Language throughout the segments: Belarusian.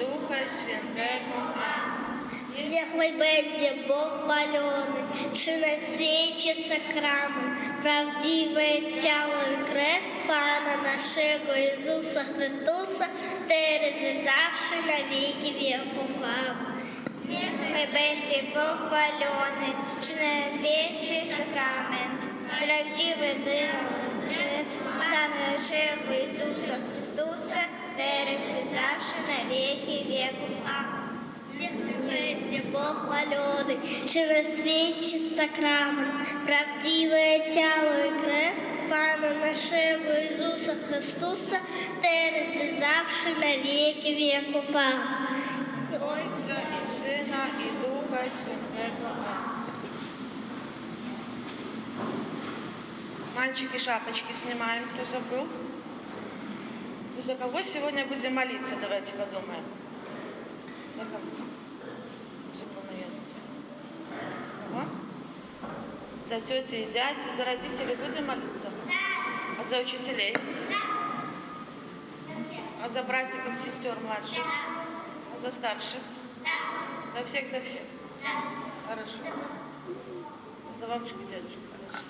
Ducha Świętego. Niech będzie Бог хваленый, czy na świecie sakrament, prawdziwe ciało i krew Pana naszego Jezusa Chrystusa, teraz i zawsze na wieki wieków. Niech będzie Бог хваленый, czy na świecie sakrament, prawdziwe ciało Pana naszego Jezusa Chrystusa, teraz i zawsze na wieki wieków. Będzie Бог хваленый, чи на свете сакрамент, правдивое тело и кровь Пана нашего Иисуса Христуса, teraz и завше на веки веков. Ojca i Syna i Ducha Świętego. Мальчики, шапочки снимаем, кто забыл. За кого сегодня будем молиться? Давайте подумаем. За кого? За Пана Иисуса. Кого? За тети и дяди, за родителей будем молиться? А за учителей? А за братиков, сестер младших? А за старших? За всех, за всех? Хорошо. За бабушку, дедушку? Хорошо.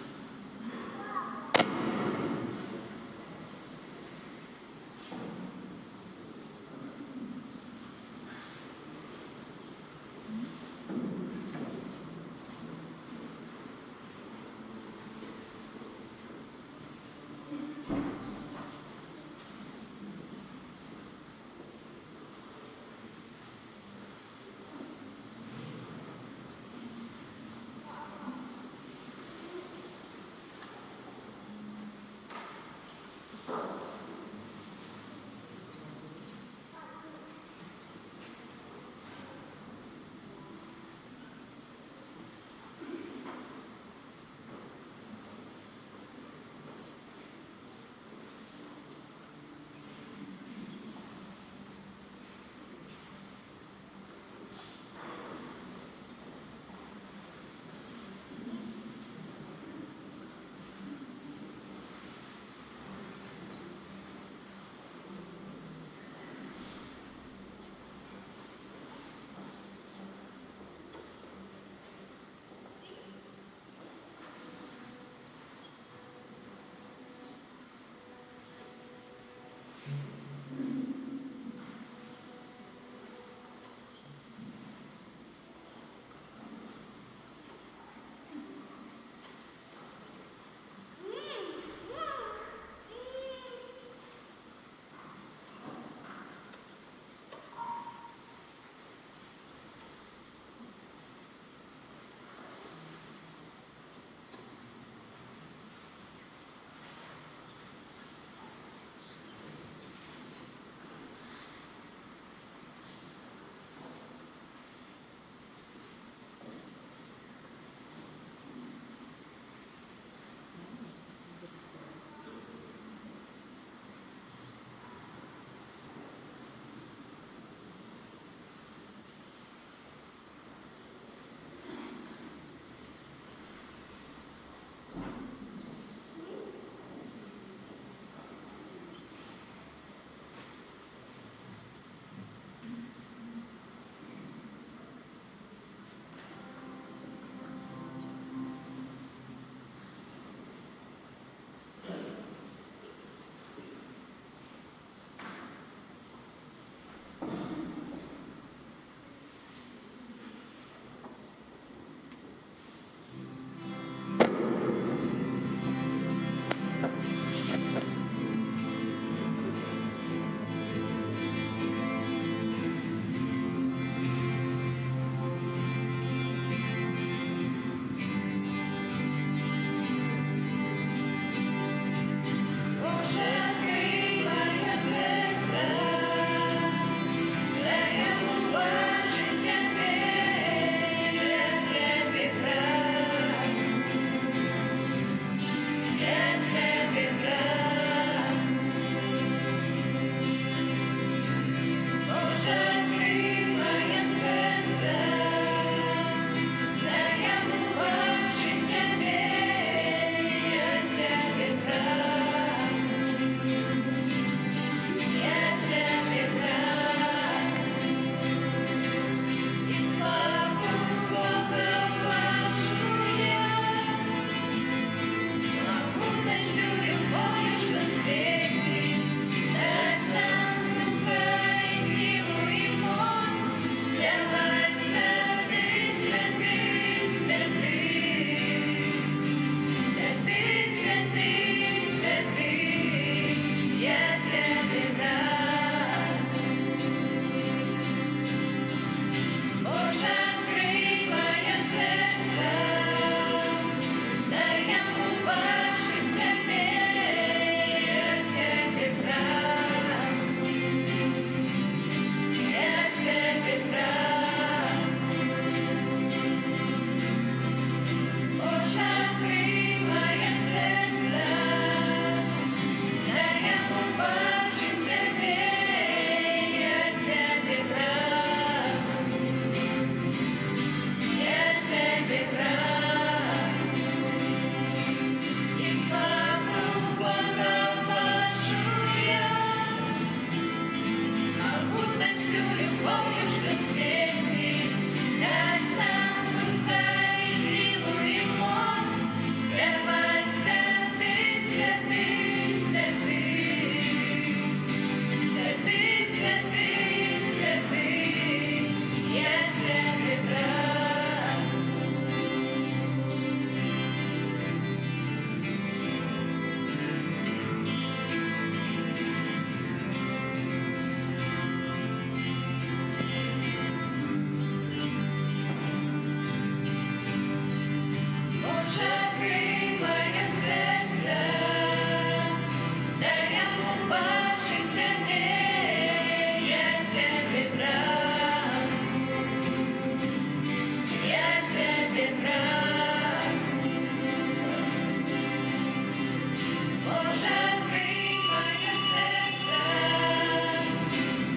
Боже, открий моє серце,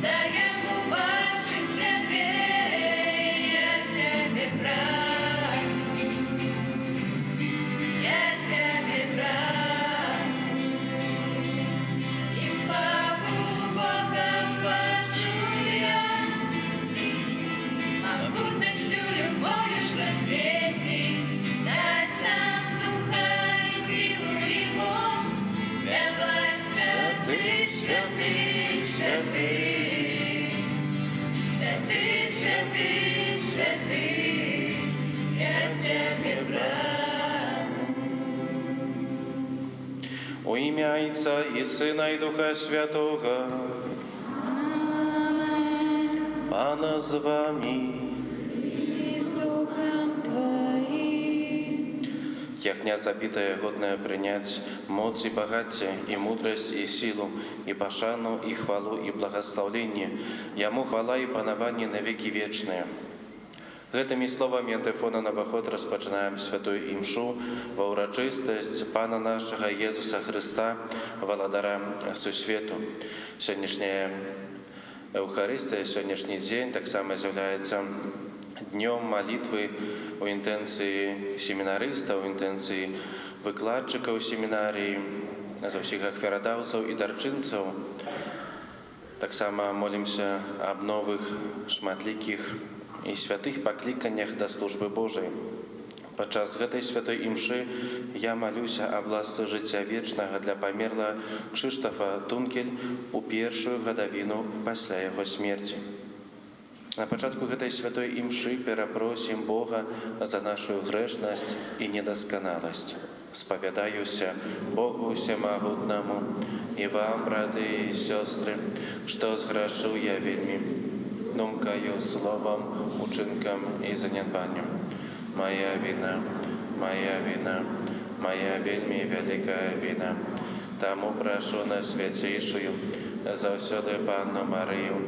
дай йому бачить Тебе, я Тебе прагну, я Тебе прагну, і славу Бога почую я, могутностью любовью ж засветить, дать нам духа и силу и мощь, спевать святый, святый, святый, святый, святый, святый, я Тебе прагну. У ім'я Отця і Сина і Духа Святого. Пана з вами. И с Духом Твоим. Ягня забитая, годная принять моц и богатие, и мудрость, и силу, и пошану, и хвалу, и благословение. Яму хвала и панование на веки вечные. Гэтымі словамі антыфона на паход распачынаем святую імшу ва ўрачыстасць Пана нашага Езуса Христа, валадара сусвету. Сённяшняя Эўхарыстыя, сённяшні дзень таксама з'яўляецца днём малітвы у інтэнцыі семінарыста, у інтэнцыі выкладчыкаў семінарыі, за ўсіх ахвярадаўцаў і дарчынцаў. Таксама молімся аб новых шматлікіх і святых пакліканнях да службы Божай. Падчас гэтай святой імшы я малюся аб ласцы жыцця вечнага для памерла Кшыштафа Тункель у першую гадавіну пасля яго смерці. На пачатку гэтай святой імшы перапросім Бога за нашу грэшнасць і недасканаласць. Спавядаюся Богу Всемагутнаму і вам, браты і сёстры, што зграшыў я вельмі думкою, словом, учинком і занядбанням. Моя вина, моя вельми великая вина. Тому прошу на святейшую, завсёды Панну Марию,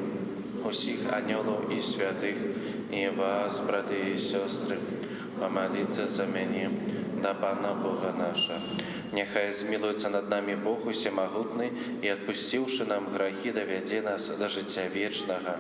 усіх анёлов і святих, і вас, брати і сестри, помоліться за мене, да Пана Бога наша. Нехай змилуется над нами Бог Всемогутный и, отпустивши нам грехи, доведе нас до життя вечного.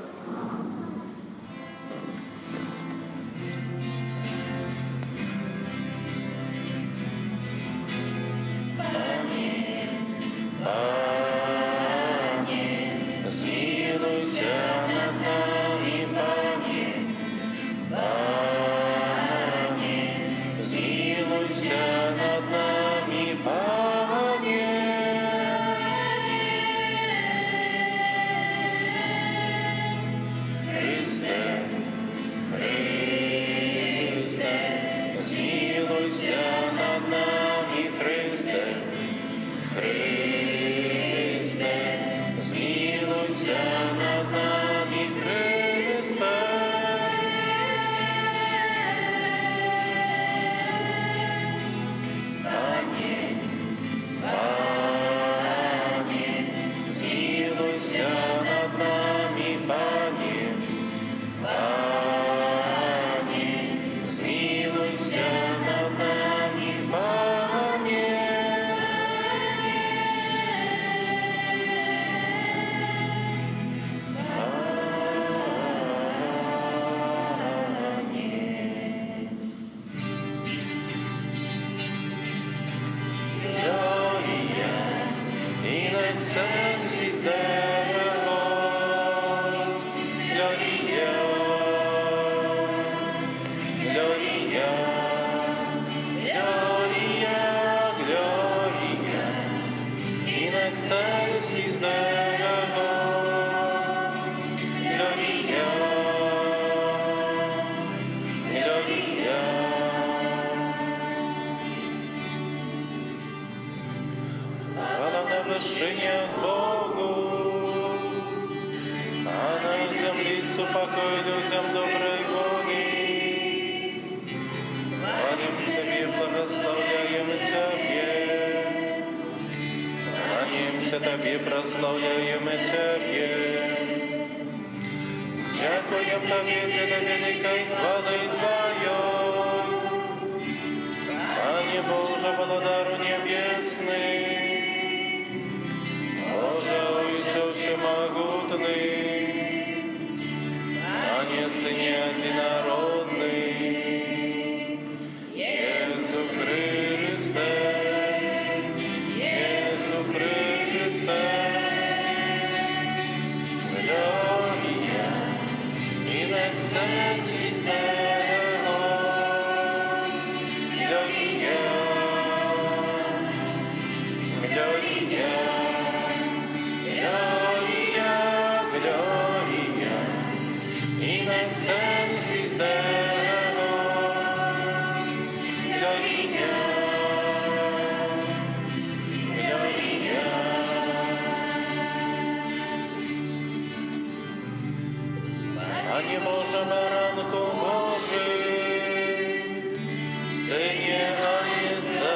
Тобі прославляємо Тебе. Дякуємо Тобі за великой хвалой Твоей. Пане Боже, Владару Небесный, Gloria, in excelsis Deo. Gloria, Gloria. Panie Boże, na ranku Bożym, Synie Ojca,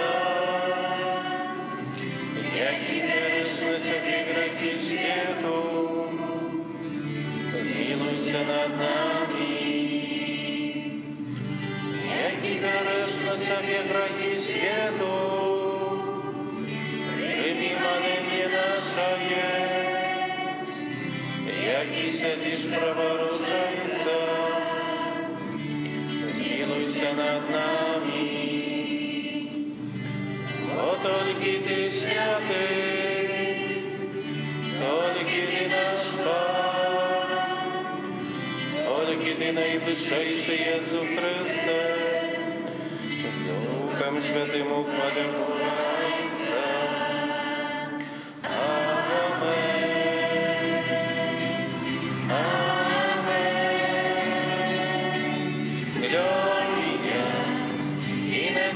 jaki grzeszny sobie grzechy światu, zmiłuj się nad nami. Jaki grzeszny sobie grzechy światu, przyjmij моление nasze. Jaki siedzisz praworządząca, zmiłuj się nad nami. Bo только Ty święty, только Ty nasz Pan, только Ty najwyższy Jezu Chryste, z Duchem Świętym układem Ojca.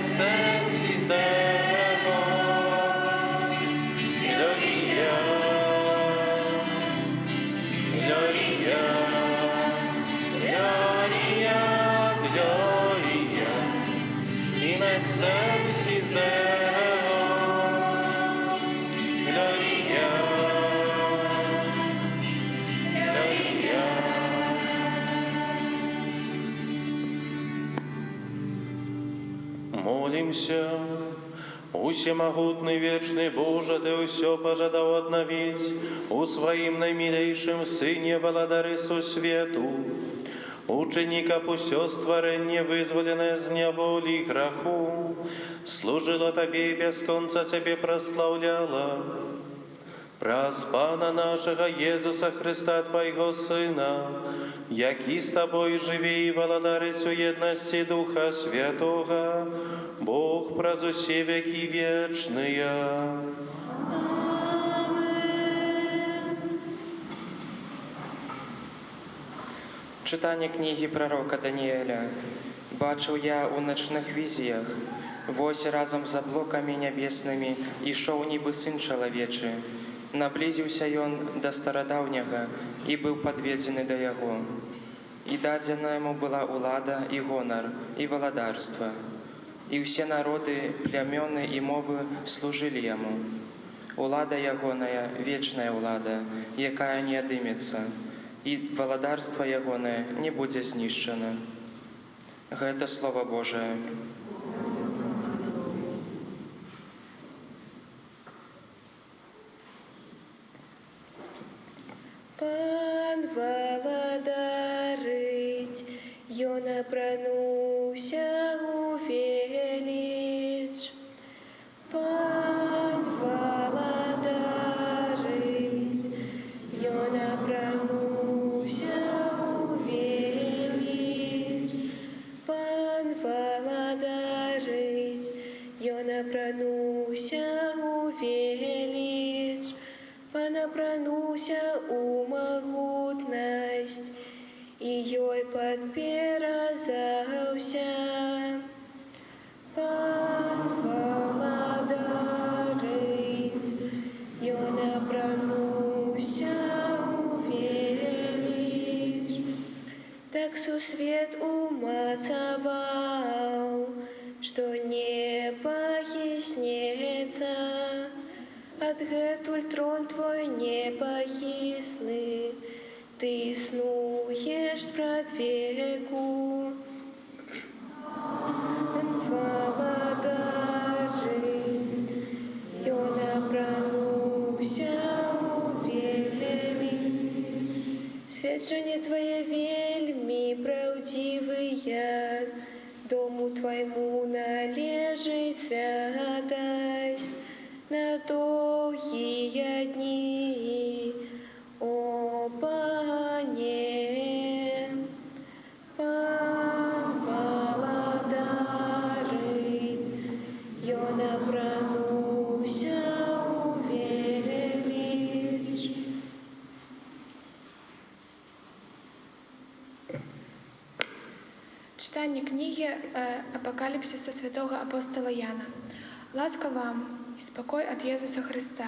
Excelsis Deo, Gloria, Gloria, Gloria, Gloria, in excelsis Deo, Gloria, Gloria. Молимся, усемогутный вечный Боже, Ты все пожадал одновить у Своим наимилейшим Сыне Владарису Свету, ученика по все створение, вызволенное с неволи и греху, служила Тебе и без конца Тебе прославляла. Раз Пана нашего Иисуса Христа, Твоего Сына, який с Тобой живи и владарицу едности Духа Святого, Бог праз усе веки вечные. Читання книги пророка Даніеля. Бачив я у ночних візіях, вось разом з облаками небесними ішов ніби Сын Чалавечы. Наблизіўся ён да старадаўняга і быў падведзены да яго. І дадзена яму была ўлада і гонар, і валадарства. І ўсе народы, плямёны і мовы служылі яму. Улада ягоная, вечная ўлада, якая не адымецца, і валадарства ягонае не будзе знішчана. Гэта Слова Божае. Пан валадарить, ён апрануўся у веліч. Пан валадарить, ён апрануўся у веліч. Пан валадарить, ён апрануўся у веліч. Пан апрануўся у магутнасць, і ёй падперазаўся. Пан валадарыць, ён апрануўся у веліч. Так сусвет умацаваў, што не пахіснецца. Адгэтуль трон Твой непахісны, Ты існуеш спрад веку. Валадарыць, ён апрануўся у веліч. Сведчанне Твае вельмі праўдзівыя, дому Твайму належыць святасць. На доўгія дні, о Пане, Пан валадарыць, Читання книги Апокалипсиса святого апостола Яна. Ласка вам и спокой от Иисуса Христа,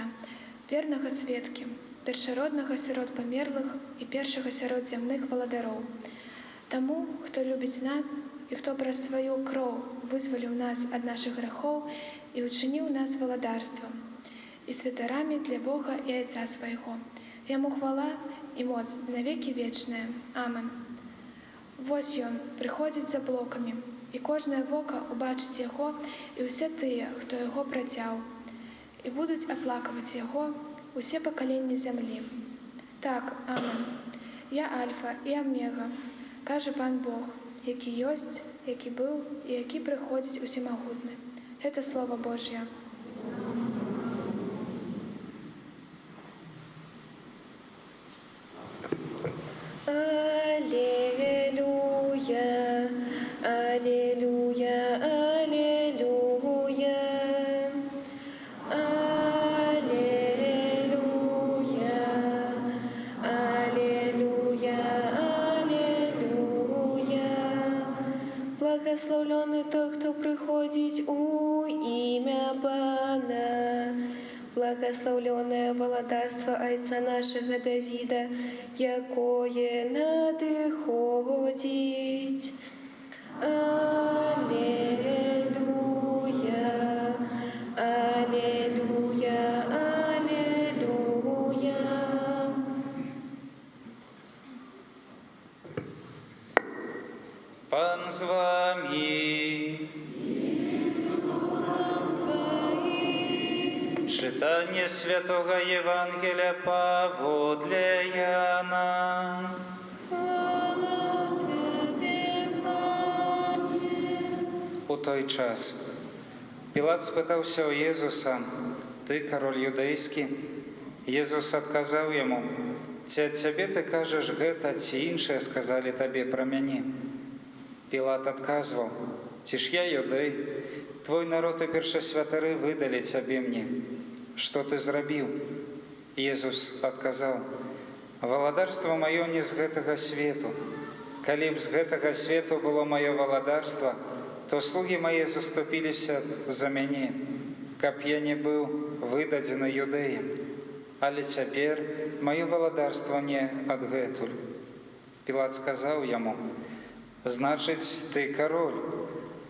верного сведки, першородного сирот померлых и першого сирот земных володаров. Тому, кто любит нас и кто про свою кровь вызволил нас от наших грехов и учинил нас володарством, и святорами для Бога и Отца Своего. Ему хвала и моц навеки вечная. Амен. Вось ён приходить за блоками, и кожное вока убачить его, и все тые, кто его протял, и будут оплакивать его усе поколения земли. Так, амен. Я Альфа и Омега, каже Пан Бог, які ёсць, які быў і які приходить усемогутный. Это Слово Божье. Аллилуйя, аллилуйя, аллилуйя, аллилуйя, аллилуйя, аллилуйя. Благословленный тот, кто приходит у имя Пана. Благословленное володарство Отца нашего Давида, якое надыходить. Аллилуйя, аллилуйя, аллилуйя. Пан з вами. Читание Святого Евангелия поводле Яна. У той час Пілат спытаўся ў Езуса: «Ты кароль юдэйскі?» Езус адказаў яму: «Ці ад цябе ты кажаш гэта, ці іншыя сказалі табе пра мяне?» Пілат адказваў: «Ці ж я юдэй? Твой народ і першасвятары выдалі цябе мне. Што ты зрабіў?» Езус адказаў: «Валадарства маё не з гэтага свету. Калі б з гэтага свету было маё валадарства, то слугі мае заступіліся за мяне, каб я не быў выдадзены юдэям. Але цяпер маё валадарства не адгэтуль». Пілат сказаў яму: «Значыць, ты кароль?»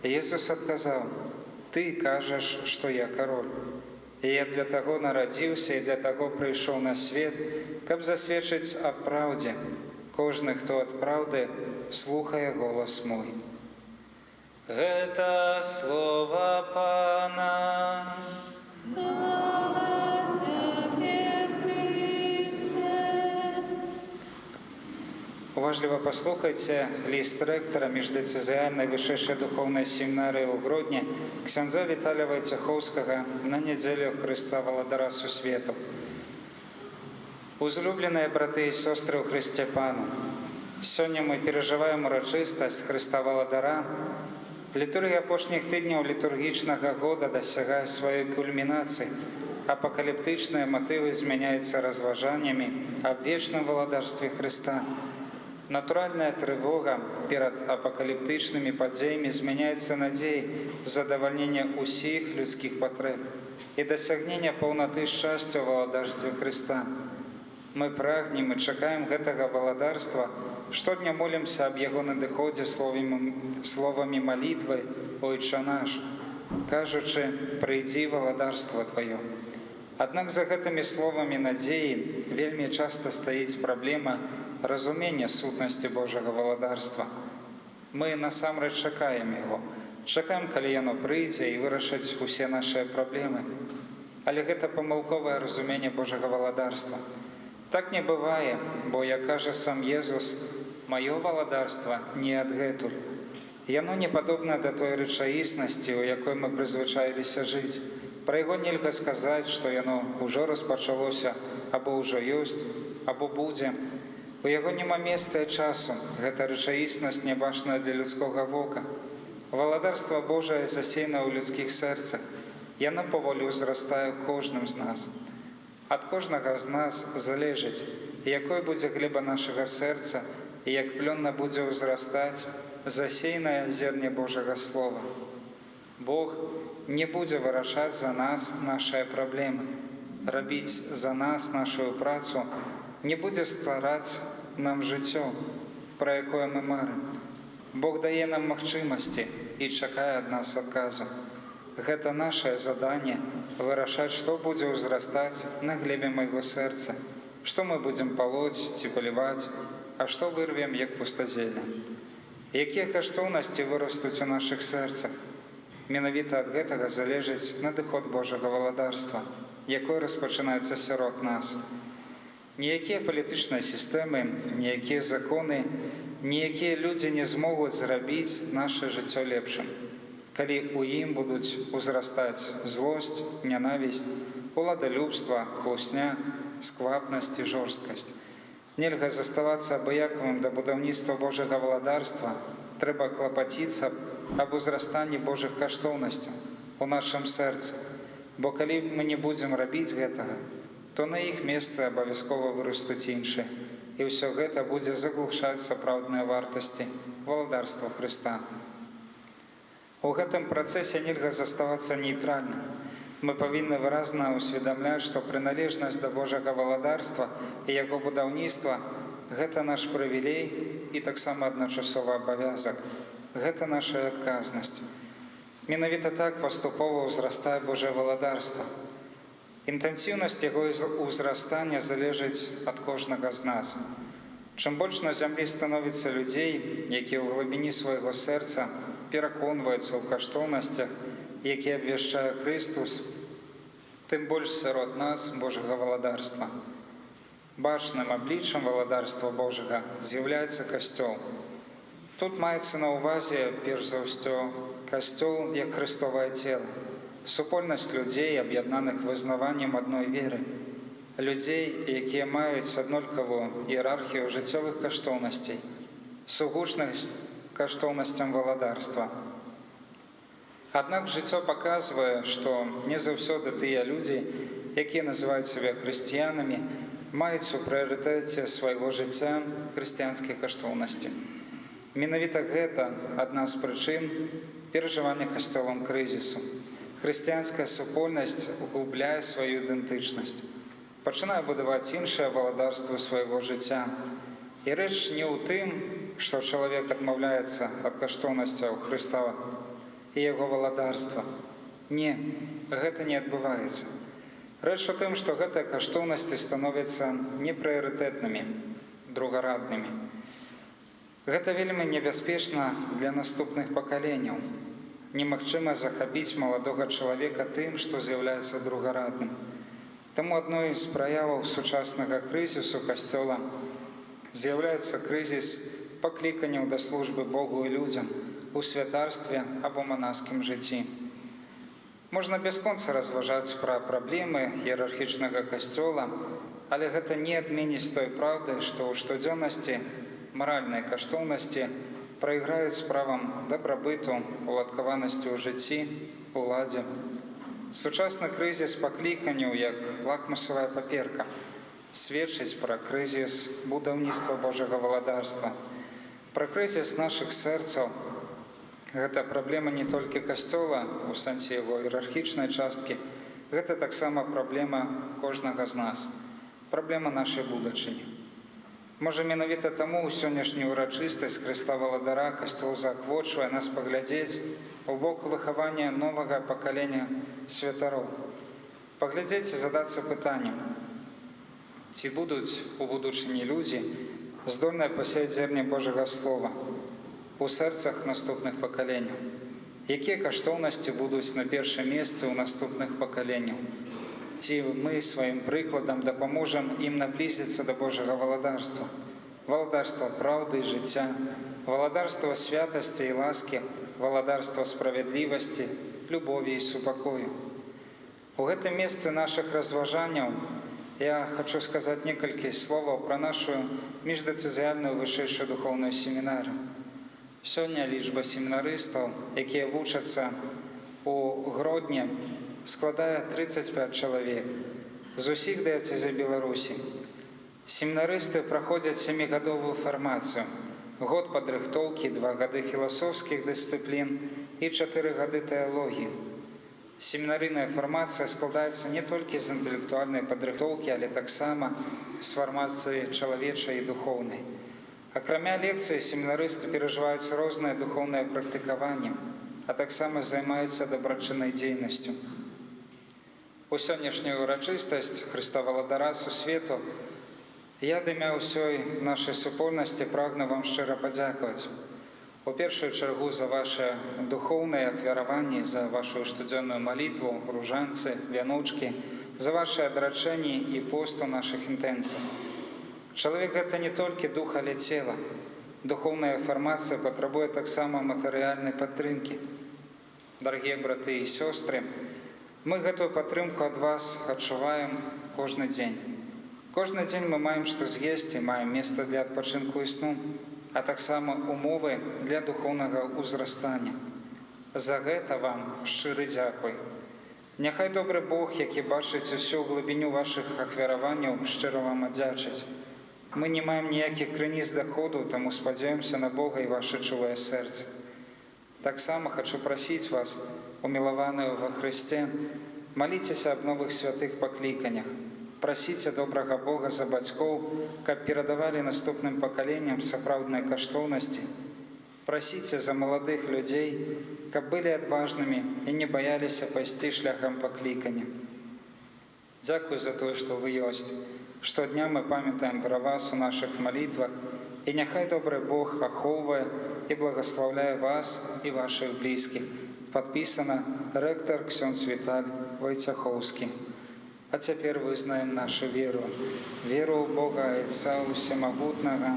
Езус адказаў: «Ты кажаш, што я кароль. Я для таго нарадзіўся і для таго прыйшоў на свет, каб засведчыць аб праўдзе. Кожны, хто ад праўды, слухае голас мой». Гэта слова Пана. Уважліва паслухайце ліст рэктара міждэцызіяльнай вышэйшай духоўнай семінарыі ў Гродні ксяндза Віталія Вайцехоўскага на нядзелю Хрыста Валадара Сусвету. Узлюбленыя браты і сёстры ў Хрысце Пану, сёння мы перажываем урачыстасць Хрыста Валадара. Літургія апошніх тыдняў літургічнага года дасягае сваёй кульмінацыі. Апакаліптычныя матывы змяняюцца разважаннямі аб вечным валадарстве Хрыста. Натуральная трывога перад апакаліптычнымі падзеямі змяняецца надзеяй задавальнення ўсіх людскіх патрэб і дасягнення паўнаты шчасця ў валадарстве Хрыста. Мы прагнем і чакаем гэтага валадарства, штодня молімся аб яго надыходзе словамі малітвы «Ойча наш», кажучы: «Прыйдзі валадарства Тваё». Аднак за гэтымі словамі надзеі вельмі часта стаіць праблема разумення сутнасці Божага валадарства. Мы насамрэч чакаем яго, чакаем, калі яно прыйдзе і вырашыць усе нашыя праблемы. Але гэта памылковае разуменне Божага валадарства. Так не бывае, бо, як кажа сам Езус, маё валадарства не адгэтуль. Яно не падобна да той рэчаіснасці, у якой мы прызвычаіліся жыць. Пра яго нельга сказаць, што яно ўжо распачалося, або ўжо ёсць, або будзе. У яго няма месца і часу, гэта рэчаіснасць нябачная для людскога вока. Валадарства Божае засеяна ў людскіх сэрцах. Яно паволі ўзрастае ў кожным з нас. Ад кожнага з нас залежыць, якой будзе глеба нашага сэрца і як плённа будзе ўзрастаць засеянае зерне Божага Слова. Бог не будзе вырашаць за нас нашыя праблемы, рабіць за нас нашу працу, не будзе ствараць нам жыццё, пра якое мы марым. Бог дае нам магчымасці і чакае ад нас адказу. Гэта нашае заданне вырашаць, што будзе ўзрастаць на глебе майго сэрца, што мы будзем палоць ці паліваць, а што вырвем як пустазелле. Якія каштоўнасці вырастуць у нашых сэрцах? Менавіта ад гэтага залежыць надыход Божага валадарства, якое распачынаецца сярод нас. Ніякія палітычныя сістэмы, ніякія законы, ніякія людзі не змогуць зрабіць наше жыццё лепшым, калі ў ім будуць узрастаць злосць, нянавісць, уладалюбства, хлусня, сквапнасць і жорсткасць. Нельга заставацца абыякавым да будаўніцтва Божага валадарства, трэба клапаціцца аб узрастанні Божых каштоўнасцяў у нашым сэрцы, бо калі мы не будзем рабіць гэтага, то на іх месцы абавязкова вырастуць іншыя, і ўсё гэта будзе заглушаць сапраўдныя вартасці валадарства Хрыста. У гэтым працэсе нельга заставацца нейтральным. Мы павінны выразна ўсведамляць, што прыналежнасць да Божага валадарства і яго будаўніцтва – гэта наш прывілей і таксама адначасовы абавязак. Гэта наша адказнасць. Менавіта так паступова ўзрастае Божае валадарства. Інтэнсіўнасць яго ўзрастання залежыць ад кожнага з нас. Чым больш на зямлі становіцца людзей, якія ў глыбіні свайго сэрца пераконваюцца ў каштоўнасцях, які абвяшчае Христус, тым больш сярод нас Божага валадарства. Бачным абліччам валадарства Божага з'яўляецца касцёл. Тут маецца на ўвазе, перш за ўсё, касцёл як Христовае цела, супольнасць людзей, аб'яднаных вызнаваннем адной веры, людзей, якія маюць аднолькавую іерархію жыццёвых каштоўнасцей, сугучнасць каштоўнасцям валадарства. Аднак жыццё паказвае, што не заўсёды тыя людзі, якія называюць сябе хрысціянамі, маюць у прыярытэце свайго жыцця хрысціянскія каштоўнасці. Менавіта гэта адна з прычын перажывання касцёлам крызісу. Хрысціянская супольнасць углубляе сваю ідэнтычнасць, пачынае будаваць іншае валадарства свайго жыцця. І рэч не ў тым, што чалавек адмаўляецца ад каштоўнасцяў Хрыста і яго валадарства. Не, гэта не адбываецца. Рэч у тым, што гэтыя каштоўнасці становяцца непрыярытэтнымі, другараднымі. Гэта вельмі небяспечна для наступных пакаленняў. Немагчыма захапіць маладога чалавека тым, што з'яўляецца другарадным. Таму адной з праяваў сучаснага крызісу касцёла з'яўляецца крызіс пакліканняў да службы Богу і людзям у святарстве або манаскім жыцці. Можна бясконца разважаць пра праблемы іерархічнага касцёла, але гэта не адменіць той праўды, што ў штодзённасці маральныя каштоўнасці прайграюць справам дабрабыту, уладкаванасці ў жыцці, уладзе. Сучасны крызіс пакліканняў, як лакмусавая паперка, сведчыць пра крызіс будаўніцтва Божага валадарства, пра крызіс нашых сэрцаў. Гэта праблема не толькі касцёла у сэнсе яго іерархічнай часткі, гэта таксама праблема кожнага з нас, праблема нашай будучыні. Можа, менавіта таму ў сённяшнюю урачыстасць Хрыста Валадара касцёл заахвочвае нас паглядзець у бок выхавання новага пакалення святароў. Паглядзець і задацца пытаннем, ці будуць у будучыні людзі здольныя пасеяць зерне Божага Слова у сэрцах наступных пакаленняў? Якія каштоўнасці будуць на першым месцы ў наступных пакаленняў? Ці мы сваім прыкладам дапаможам ім наблізіцца да Божага валадарства? Валадарства праўды і жыцця, валадарства святасці і ласкі, валадарства справядлівасці, любові і супакою. У гэтым месцы нашых разважанняў я хочу сказаць некалькі словаў пра нашу міждыцэзіяльную вышэйшую духоўную семінарыю. Сёння лічба семінарыстаў, якія вучацца у Гродні, складае 35 чалавек з усіх дыяцэзій Беларусі. Семінарысты праходзяць 7-гадовую фармацыю, год падрыхтоўкі, 2 гады філасофскіх дысцыплін і 4 гады тэалогіі. Семінарыйная фармацыя складаецца не толькі з інтэлектуальнай падрыхтоўкі, але таксама з фармацыі чалавечай і духоўнай. Акрамя лекцыі, семінарысты перажываюць розныя духоўныя практыкаванні, а таксама займаюцца дабрачыннай дзейнасцю. У сённяшнюю урачыстасць Хрыста Валадара сусвету я ад імя ўсёй нашай супольнасці прагну вам шчыра падзякаваць. У першую чаргу за ваше духоўнае ахвяраванне, за вашу штодзённую малітву, ружанцы, вяночкі, за ваши адрачэнні і посту нашых інтэнцый. Чалавек – гэта не толькі дух, але цела. Духоўная фармацыя патрабуе таксама матэрыяльнай падтрымкі. Дарагія браты і сёстры, мы гэтую падтрымку ад вас адчуваем кожны дзень. Кожны дзень мы маем што з'есці, маем месца для адпачынку і сну, а таксама умовы для духоўнага ўзрастання. За гэта вам шчыры дзякуй. Няхай добры Бог, які бачыць усю глыбіню вашых ахвяраванняў, шчыра вам аддзячыць. Мы не маем ніякіх крыніц даходу, таму спадзяёмся на Бога і ваше чулае сэрца. Таксама хачу прасіць вас, умілаваную ва Хрысце, маліцеся аб новых святых пакліканнях. Прасіце добрага Бога за бацькоў, каб перадавалі наступным пакаленням сапраўдныя каштоўнасці. Прасіце за маладых людзей, каб былі адважнымі і не баяліся пайсці шляхам паклікання. Дзякуй за тое, што вы ёсць. Штодня мы памятаем пра вас у нашых малітвах, і няхай добры Бог ахоўвае і благаслаўляе вас і вашых блізкіх. Падпісана рэктар ксёндз Віталь Войцяхоўскі. А цяпер вызнаем нашу веру. Веру ў Бога Айца Усемагутнага,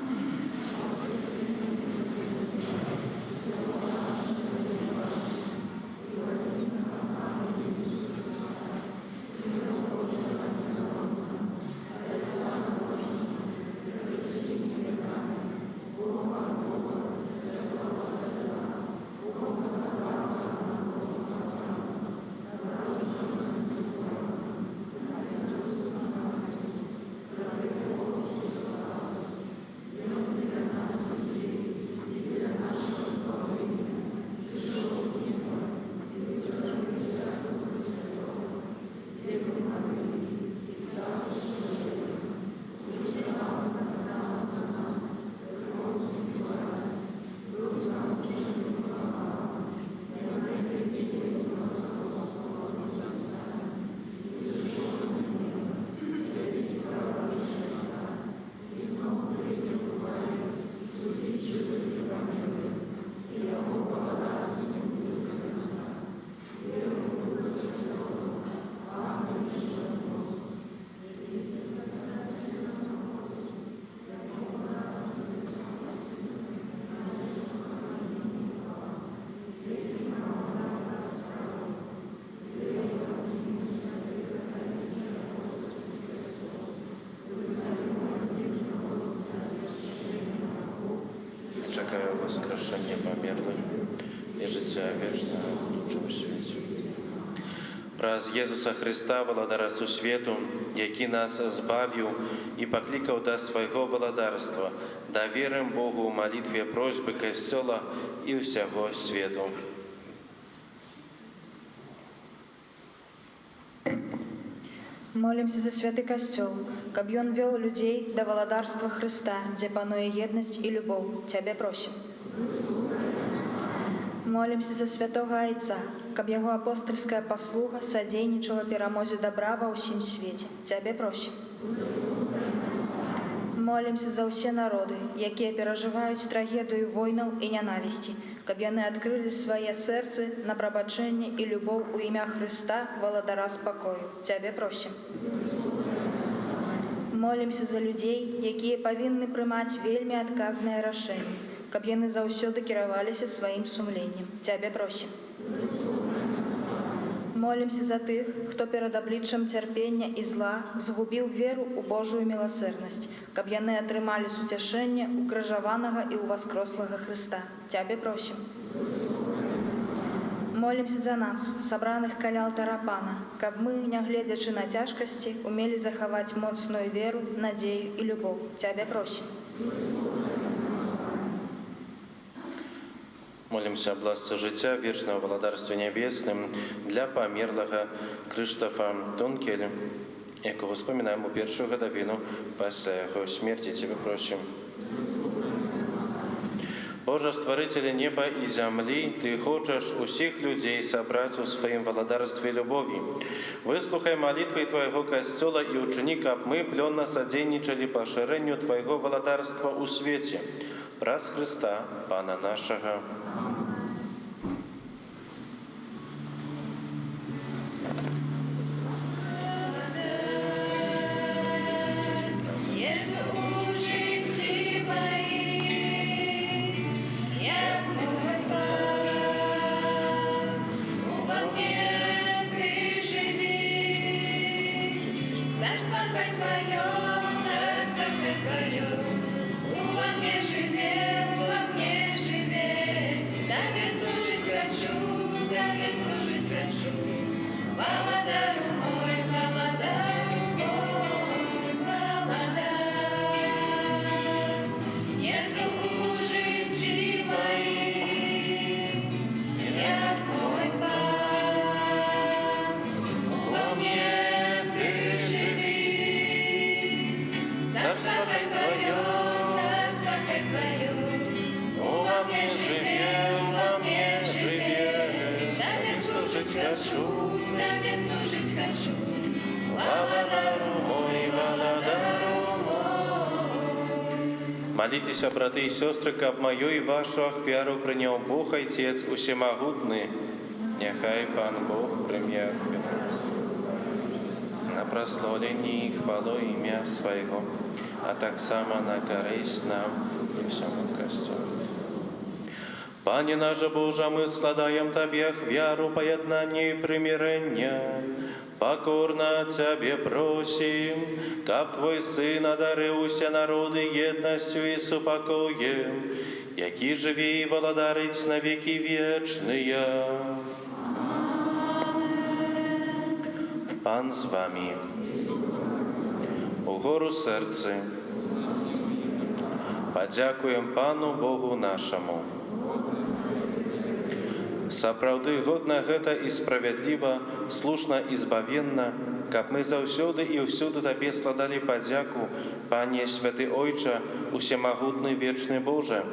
Czekają wskrzeszenie pomierłych i życie wieczne w dużym świecie. Праз Єзуса Христа, Валадара сусвету, які нас збавіў і паклікаў да свайго валадарства, даверым Богу ў малітве просьбы Касцёла і ўсяго свету. Молімся за святы касцёл, каб ён вёў людзей да валадарства Хрыста, дзе пануе еднасць і любоў. Цябе просім. Молімся за святога Айца, каб яго апостальская паслуга садзейнічала перамозе дабра ва ўсім свеце. Цябе просім. Молімся за ўсе народы, якія перажываюць трагедыю войнаў і нянавісці, каб яны адкрылі свае сэрцы на прабачэнне і любоў у імя Хрыста, валадара спакою. Цябе просім. Молімся за людзей, якія павінны прымаць вельмі адказныя рашэнні, каб яны заўсёды кіраваліся сваім сумленнем. Цябе просім. Молімся за тых, хто перад абліччам цярпення і зла згубіў веру ў Божую міласэрнасць, каб яны атрымалі суцяшэнне ў крыжаванага і ўваскрослага Хрыста. Цябе просім. Молімся за нас, сабраных каля алтара Пана, каб мы, нягледзячы на цяжкасці, умелі захаваць моцную веру, надзею і любоў. Цябе просім. Молимся об ласце життя, вічного володарстві небесним для померлого Криштофа Тонкеля, якого вспоминаємо у першу годовину після його смерті. Тебе просим. Боже, створитель неба и земли, Ты хочешь усіх людей собрать у своем володарстве любови. Выслухай молитвы Твоего Костела и учини, как мы пленно содейничали поширению Твоего володарства у свете. Праз Христа, Пана нашего. Молитесь, браты и сестры, как мою и вашу ахвяру принял Бог Отец Усемогутный. Нехай Пан Бог примет на прославление и хвалу имя Своего, а так само на корысть нам и всему Костелу. Пане наш Боже, мы складаем Тебе ахвяру, поеднание и примирение. Покорно Тебе просим, как Твой Сын одарил уся народы едностью и супокоем, які живі і володарить на веки вечные. Пан з вами. Угору серце. Подякуем Пану Богу нашему. Сапраўды годна гэта і справядліва, слушна і збавенна, каб мы заўсёды і ўсюды Табе складалі падзяку, Пане Святы Ойча, усемагутны вечны Боже.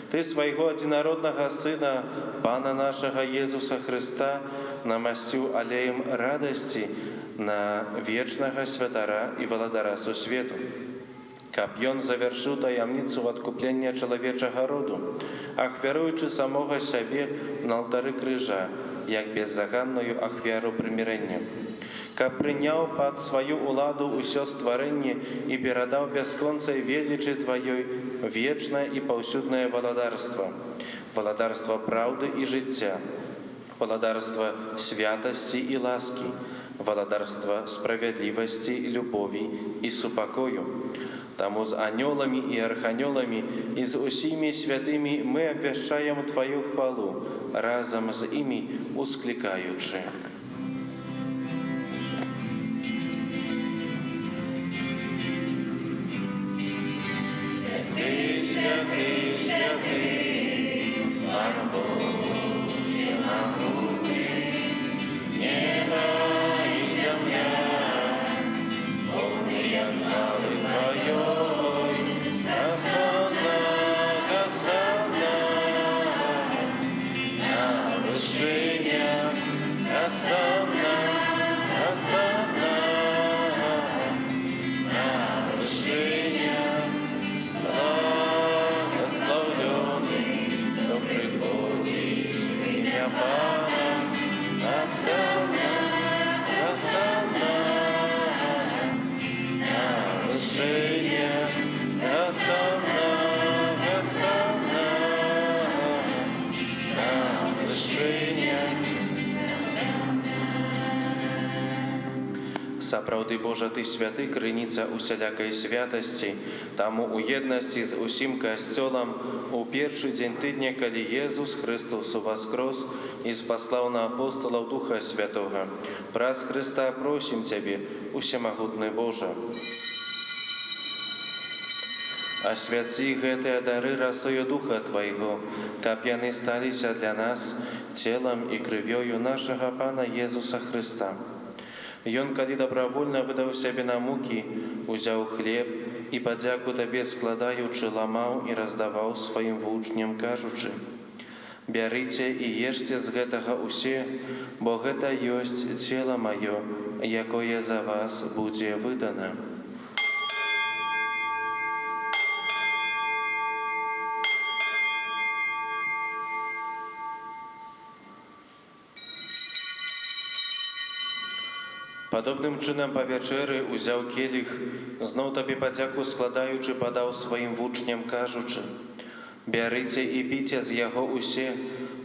Ты свайго адзінароднага Сына, Пана нашага Езуса Христа, намасціў алеем радасці на вечнага святара і валадара сусвету. Каб ён завяршыў таямніцу адкуплення чалавечага роду, ахвяруючы самога сябе на алтары крыжа, як беззаганную ахвяру прымірэння. Каб прыняў пад сваю ўладу ўсё стварэнне і перадаў бясконцай велічы Тваёй вечнае і паўсюднае валадарства, валадарства праўды і жыцця, валадарства святасці і ласкі, валадарства справядлівасці, любові і супакою. Таму з анёламі і арханёламі і з усімі святымі мы абвяшчаем Тваю хвалу, разам з імі усклікаючы. Святый, святый, святый, Пан Бог всемогутный, небо и земля, полные хвалы Твоей. Госанна, госанна, на вышинях, госанна, госанна, на вышинях. Благословленный, кто приходит в имя Пана, госанна, госанна, на вышинях, госанна, госанна, на вышинях. Сапраўды, Божа, Ты святы, крыніца усялякай святасці, таму у еднасці з усім Касцёлам у першы дзень тыдня, калі Езус Христос уваскрос і спаслаў на апостолаў Духа Святога, праз Христа просім Цябе, усемагутны Божа. Освяти гэтыя дары расою Духа Твайго, каб яны сталіся для нас целом і крывёю нашага Пана Езуса Христа. Ён, калі добровольно выдаў сябе на мукі, узяў хлеб і падзяку Табе складаючы, ламаў і раздаваў сваім вучням, кажучы: «Бярыце і ешце з гэтага усе, бо гэта ёсць цела маё, якое за вас будзе выдана». Падобным чынам па вячэры узяў келіх, зноў Табе падзяку складаючы, падаў сваім вучням, кажучы: «Бярыце і піце з яго усе,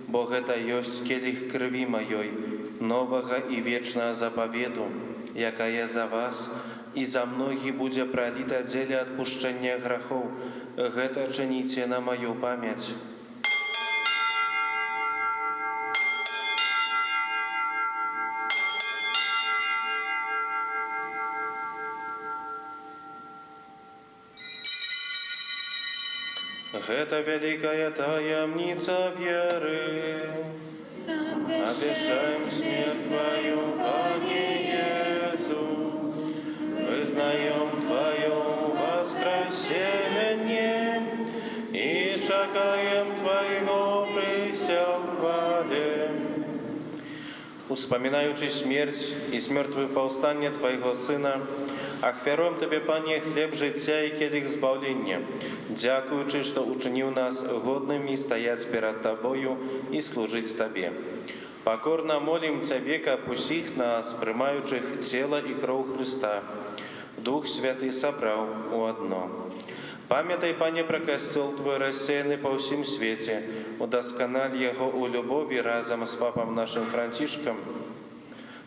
бо гэта ёсць келіх крыві маёй, новага і вечнага запавету, якая за вас і за многіх будзе праліта дзеля адпушчэння грахоў. Гэта чыніце на маю памяць». Гэта вялікая таямніца веры. Обещаем смерть Твою, Пане Езу, вызнаем Твое воскресение и чакаем Твоего прыся в хвале. Успоминаючи смерть и с мертвых повстання Твоего Сына, ахвяруем Тебе, Пане, хлеб життя и келих збавлення, дякуючи, что учинил нас годными стоять перед Тобою и служить Тебе. Покорно молим Тебе, каб усіх нас, приймаючих тіло і кров Христа, Дух Святий собрав у одно. Пам'ятай, Пане, про костел Твой рассеянный по всем свете, удоскональ его у любови разом с папом нашим Францишком,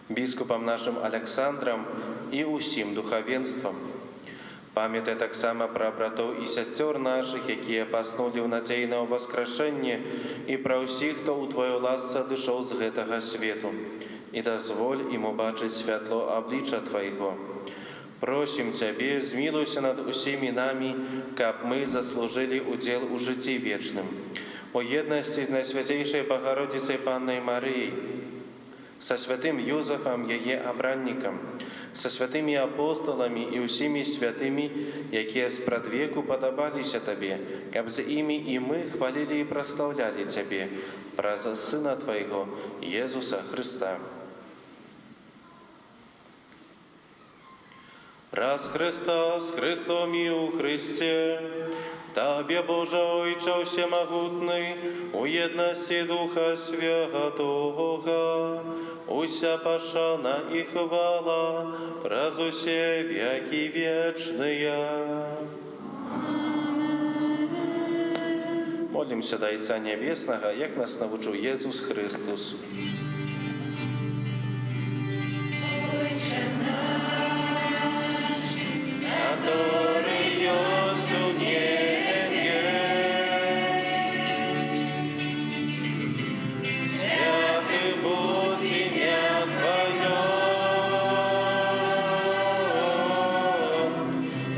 біскупом нашим Александром и усім духовенством. Пам'ятай так само про братов и сестер наших, якія паснули в надзеі на воскрешение, и про усіх, хто у Твою ласце дышаў з гэтага свету, и дозволь им убачить святло обличчя Твоего. Просим Тебе, змилуйся над усіми нами, каб мы заслужили удел у житті вечным. О єдності з Найсвятейшей Богородицей Панной Марией, со святым Юзефом, ее обранником, со святыми апостолами и усіми святыми, якія спрадвеку подобалися Тебе, каб з ими и мы хвалили и прославляли Тебе, праз Сына Твоего, Иисуса Христа. Раз Христа с Христом и у Христе, Тебе, Боже Ойче всемогутный, у єдності Духа Святого, уся пошана и хвала, праз усе веки вечные. Молимся до Отца Небесного, як нас навчив Ісус Христос. Который есть у небе, святый будь имя Твое,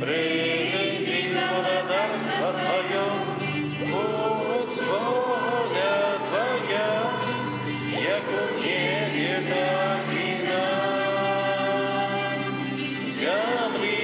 приди благодарство Твое, будь воля Твоя, як у небе, так и на земле.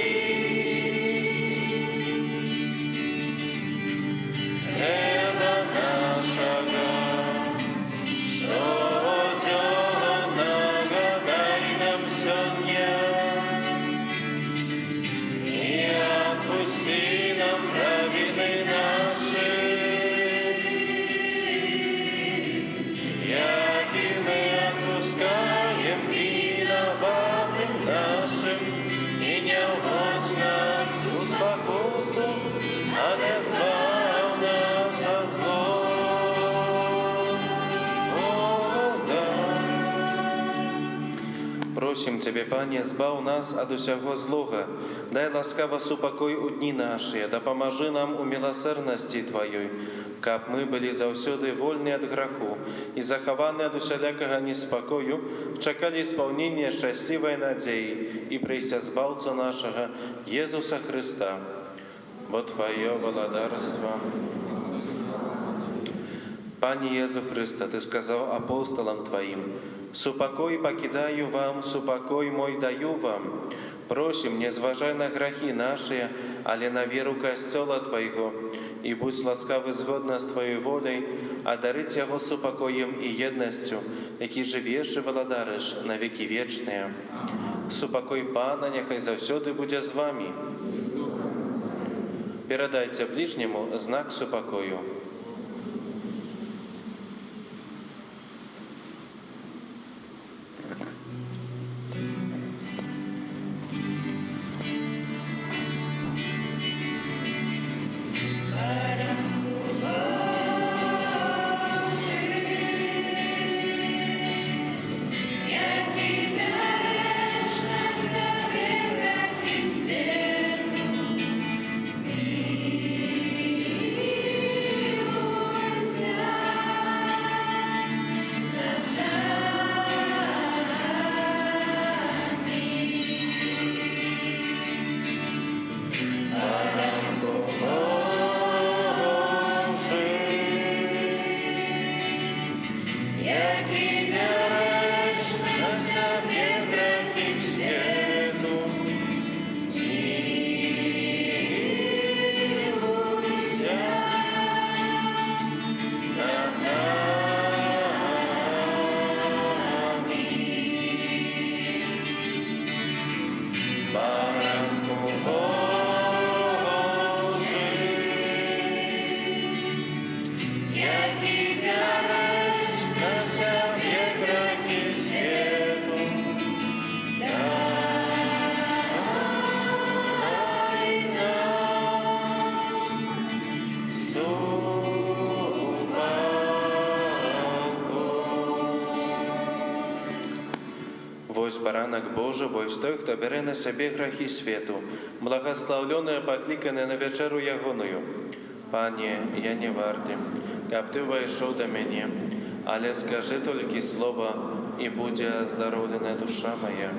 Просим Тебе, Пане, збав нас от усяго злога, дай ласкаво супокой у дні наші, да поможи нам у милосердности Твоей, каб мы были заўсёды вольны от граху и захованы от усялякого неспокою, чакали исполнения счастливой надеи и прийся збавца нашего Иисуса Христа. бо Твое владарство. Пане Иисус Христе, Ты сказал апостолам Твоим: «Супокой покидаю вам, супокой мой даю вам». Просим, не зважай на грехи наши, але на веру Костела Твоего, и будь ласкавы згодно с Твоей волей, одарить его супокоем и едностью, які живеш і владариш на веки вечные. Супокой Пана, нехай завсёды буде з вами. Передайте ближнему знак супокою. Вось баранок Божий, вось той, хто бере на себе грехи свету, благословленный, покликанный на вечеру ягоную. Пане, я не варты, каб Ты войшов до меня, але скажи только слово, и будет оздоровлена душа моя.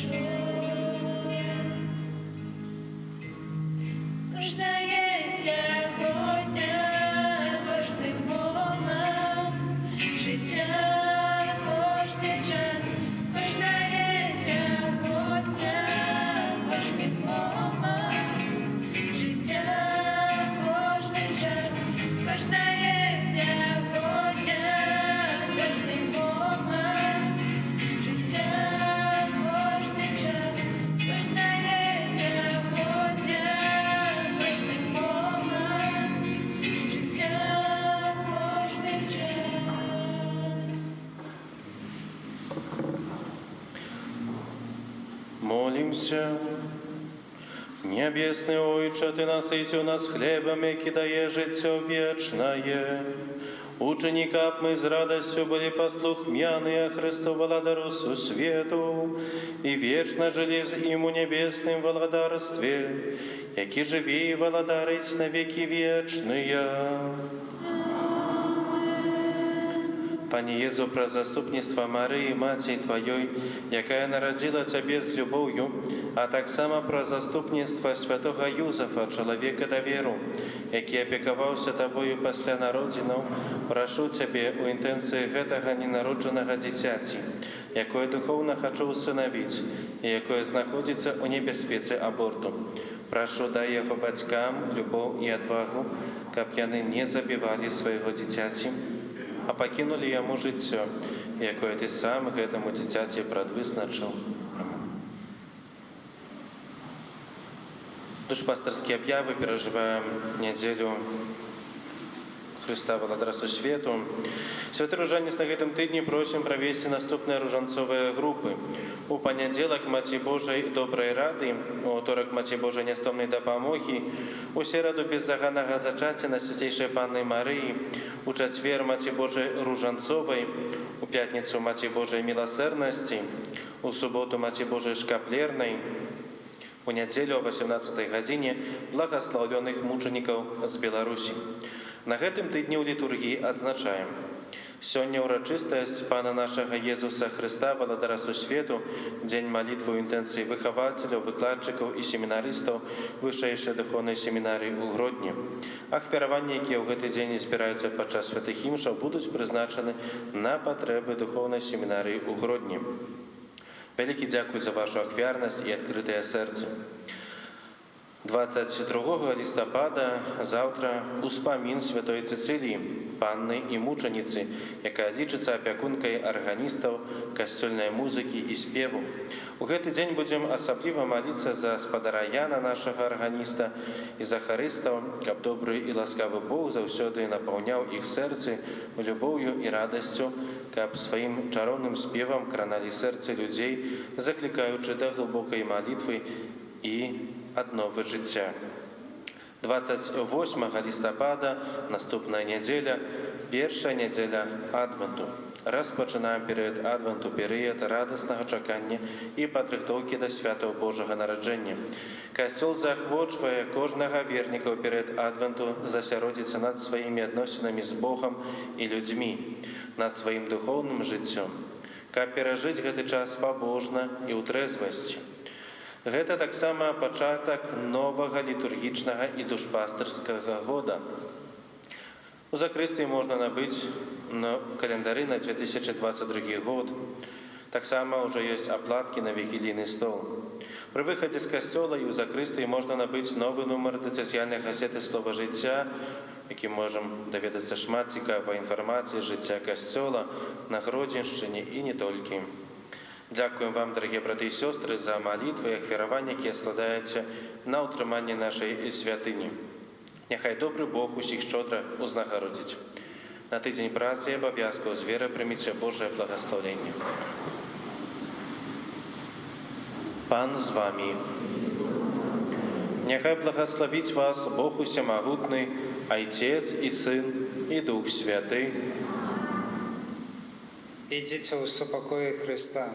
Кожне сьогодні, кожний момент життя, кожний час, кожне сьогодні, кожний момент життя, кожний час, кожне сьогодні, кожний момент життя, кожний час, кожне сьогодні, кожний момент життя, кожний час. Молимся. Небесный Отче, Ты насытил нас хлебом и кидае житье вечное. Ученикам мы с радостью были послухмяны Христу Владару свету, и вечно жили с Ему небесным владарстве, яки живи и владарить на веки вечные. Пане Езу, про заступництво Марии, Матери Твоей, якая народила Тебе с любовью, а так само про заступництво святого Юзефа, человека доверу, який опековался Тобою после народзінаў, прошу Тебе у інтенції гэтага ненародженага дзіцяці, якое духовно хочу усыновить, и якое знаходится у небяспецы аборту. Прошу, дай яго бацькам любовь и отвагу, каб яны не забивали своего дзіцяці, а пакінули яму жыццё, якое Ты сам гэтаму дзіцяці прадвызначыў. Душпастырскія аб'явы перажываем нядзелю Христа Владара свету. Святы ружанец, на гэтым тыдні просім правесці наступныя ружанцовыя групы. У панядзелак Маці Божай добрай рады, у аўторак Маці Божай нястомнай дапамогі, у сераду беззаганнага зачацця Найсвяцейшай Панны Марыі, у чацвер Маці Божай ружанцовай, у пятніцу Маці Божай міласэрнасці, у суботу Маці Божай шкаплернай, у нядзелю о 18 гадзіне благаслаўлёных мучанікаў з Беларусі. На гэтым тыдні ў літургіі адзначаем. Сёння ўрачыстасць Пана нашага Езуса Христа, Владара свету, дзень малітвы ў інтэнцыі выхавацеляў, выкладчыкаў і семінарыстаў вышэйшай духоўнай семінарыі ў Гродні. Ахвяраванні, якія ў гэты дзень збіраюцца падчас святых імшаў, будуць прызначаны на патрэбы духоўнай семінарыі ў Гродні. Вялікі дзякуй за вашу ахвярнасць і адкрытае сэрца. 22 лістапада заўтра успамін святой Цэцыліі, панны і мучаніцы, якая лічыцца апякункай арганістаў, касцёльнай музыкі і спеву. У гэты дзень будзем асабліва маліцца за спадара Яна, нашага арганіста, і за харыстаў, каб добры і ласкавы Бог заўсёды напаўняў іх сэрцы любоўю і радасцю, каб сваім чароўным спевам краналі сэрцы людзей, заклікаючы да глыбокай малітвы і адновы жыцця. 28 лістапада, наступная нядзеля, першая нядзеля Адвенту. Распачынаем перыяд Адвенту, перыяд радаснага чакання і падрыхтоўкі да святаў Божага нараджэння. Касцёл заахвочвае кожнага верніка ў перыяд Адвенту засяродзіцца над сваімі адносінамі з Богам і людзьмі, над сваім духоўным жыццём, каб перажыць гэты час пабожна і ў трэзвасці. Гэта таксама пачатак новага літургічнага і душпастырскага года. У закрыстыі можна набыць календары на 2022 год. Таксама ўжо ёсць аплаткі на вігілійны стол. Пры выхадзе з касцёла і ў закрыстыі можна набыць новы нумар дыцэсіяльнай газеты «Слова жыцця», якім можам даведацца шмат цікавай інфармацыі жыцця касцёла на Гродзеншчыне і не толькі. Дзякуем вам, дарагія браты і сёстры, за малітвы і ахвяраванні, якія складаюцца на ўтрыманне нашай святыні. Няхай добры Бог усіх шчодра узнагародзіць. На тыдзень працы і абавязкаў з верай прыміце Божае благаслаўленне. Пан з вамі. Няхай благаславіць вас Бог усемагутны, Айцец і Сын і Дух Святы. Ідзіце ў супакоі Христа.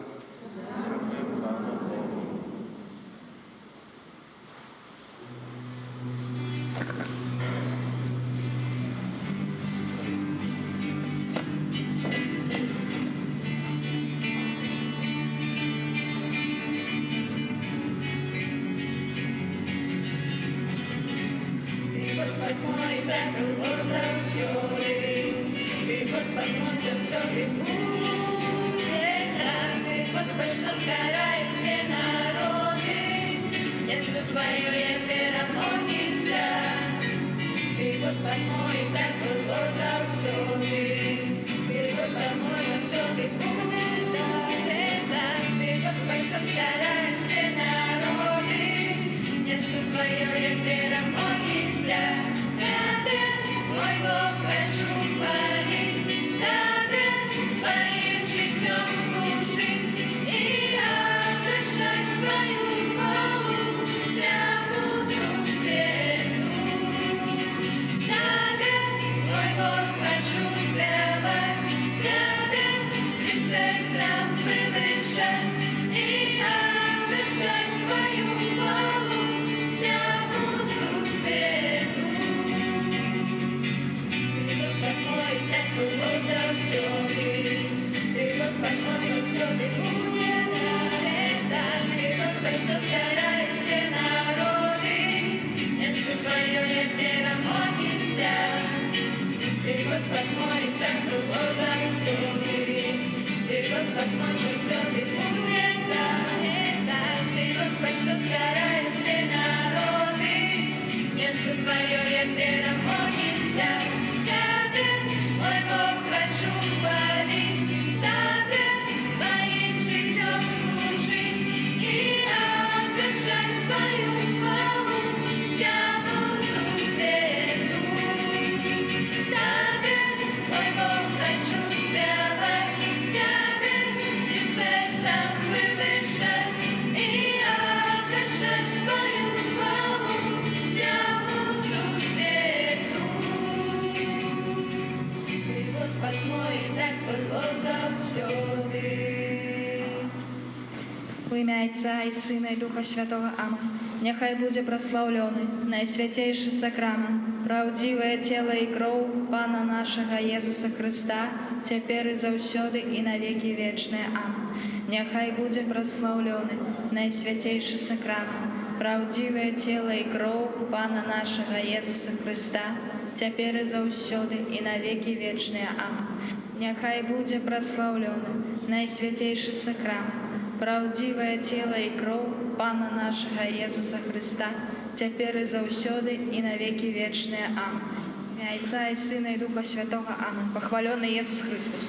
так было заўсёды. Ты, Господь мой, заўсёды будзе так. Ты, Господь, што скараюць все народы, несуць тваёе перамогі сцяг. Ты, Господь мой, так было заўсёды. Ты, Господь мой, заўсёды будзе так. Ты, Господь, што скараюць все народы, несуць тваёе перамогі сцяг. Тебе, мой Бог, хочу хвалить, Тебе своим життем служить и обращать твою хвалу всему свету. Тебе, мой Бог, хочу спевать, Тебе всем сердцем вывышать и обращать твою хвалу всему свету. Господь мой, так было заўсёды. Ты, Господь мой, заўсёды будзе так. Ты, Господь, што скараюць все народы, несуць тваёе перамогі сцяг. Ты, Господь мой, так было заўсёды. Ты, Господь мой, заўсёды будзе так. Ты, Господь, што скараюць все народы, несуць тваёе перамогі сцяг. Тебе, мой Бог, хочу хвалить, Тебе своим життем служить и обращать твою хвалу всему свету. Тебе, мой Бог, хочу спевать, Тебе всем сердцем вывышать и обращать твою хвалу всему свету. Ты, Господь мой, так было заўсёды. У ім'я Отця і Сина і Духа Святого. Амин. Нехай буде прославлений найсвятейший сакрамент, правдивое тело и кровь Пана нашего Иисуса Христа, теперь и заўсёды и навеки вечные. Амин. Нехай буде прославлений найсвятейший сакрамент, правдивое тело и кровь Пана нашего Иисуса Христа, теперь и заўсёды и навеки вечные. Амин. Нехай буде прославлений найсвятейший сакрамент, правдивое тело и кровь Пана нашего Иисуса Христа, теперь и заўсёды и навеки вечные. Амин. В имя Отца и Сына и Духа Святого. Амин. Похваленный Иисус Христос.